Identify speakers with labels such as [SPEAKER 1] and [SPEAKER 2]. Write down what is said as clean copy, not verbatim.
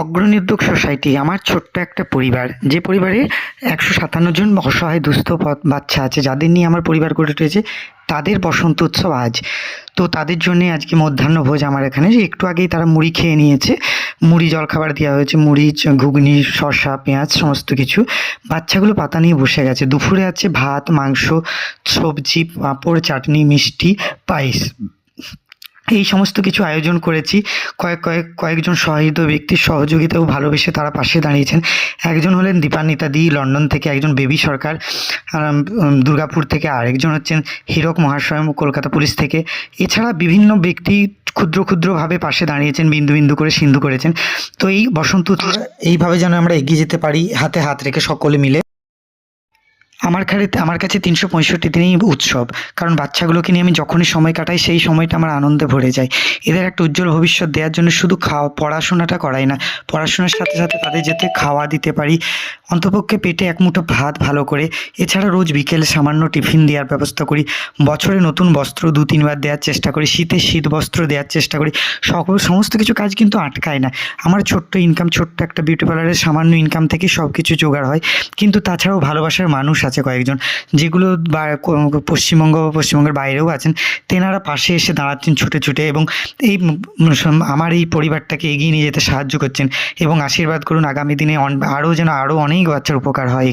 [SPEAKER 1] অগ্রণী উদ্যোগ সোসাইটি আমার ছোট্ট একটা পরিবার, যে পরিবারে ১৫৭ জন অসহায় দুস্থ বাচ্চা আছে, যাদের নিয়ে আমার পরিবার গড়ে উঠেছে। তাদের বসন্ত উৎসব আজ। তো তাদের জন্যে আজকে মধ্যাহ্নভোজ আমার এখানে। একটু আগেই তারা মুড়ি খেয়ে নিয়েছে। মুড়ি জলখাবার দেওয়া হয়েছে, মুড়ি, ঘুগনি, শসা, পেঁয়াজ সমস্ত কিছু। বাচ্চাগুলো পাতা নিয়ে বসে গেছে। দুপুরে আছে ভাত, মাংস, সবজি, পাঁপড়, চাটনি, মিষ্টি, পায়েস, এই সমস্ত কিছু আয়োজন করেছি। কয়েকজন সহৃদয় ব্যক্তির সহযোগিতা ও ভালোবেসে তারা পাশে দাঁড়িয়েছেন। একজন হলেন দীপান্বিতা দি লন্ডন থেকে, একজন বেবি সরকার দুর্গাপুর থেকে, আরেকজন হচ্ছেন হীরক মহাশয় কলকাতা পুলিশ থেকে। এছাড়া বিভিন্ন ব্যক্তি ক্ষুদ্র ক্ষুদ্রভাবে পাশে দাঁড়িয়েছেন, বিন্দু বিন্দু করে সিন্ধু করেছেন। তো এই বসন্ত উৎসব এইভাবে যেন আমরা এগিয়ে যেতে পারি, হাতে হাত রেখে সকলে মিলে। আমার কাছে ৩৬৫ দিনই উৎসব। কারণ বাচ্চাগুলোকে নিয়ে আমি যখনই সময় কাটাই, সেই সময়টা আমার আনন্দে ভরে যায়। এদের একটা উজ্জ্বল ভবিষ্যৎ দেওয়ার জন্য শুধু পড়াশোনাটা করাই না, পড়াশোনার সাথে সাথে তাদের যাতে খাওয়া দিতে পারি, অন্তপক্ষে পেটে এক মুঠো ভাত ভালো করে। এছাড়া রোজ বিকেলে সামান্য টিফিন দেওয়ার ব্যবস্থা করি। বছরে নতুন বস্ত্র ২-৩ বার দেওয়ার চেষ্টা করি, শীতে শীত বস্ত্র দেওয়ার চেষ্টা করি। সমস্ত কিছু কাজ কিন্তু আটকায় না। আমার ছোট্ট ইনকাম, ছোট্ট একটা বিউটি পার্লারের সামান্য ইনকাম থেকে সব কিছু জোগাড় হয়। কিন্তু তাছাড়াও ভালোবাসার মানুষ আছে কয়েকজন, যেগুলো পশ্চিমবঙ্গ বা পশ্চিমবঙ্গের বাইরেও আছেন। তেনারা পাশে এসে দাঁড়াচ্ছেন ছুটে ছুটে, এবং এই আমার এই পরিবারটাকে এগিয়ে নিয়ে যেতে সাহায্য করছেন। এবং আশীর্বাদ করুন আগামী দিনে আরও যেন আরও অনেক বাচ্চার উপকার হয় এখানে।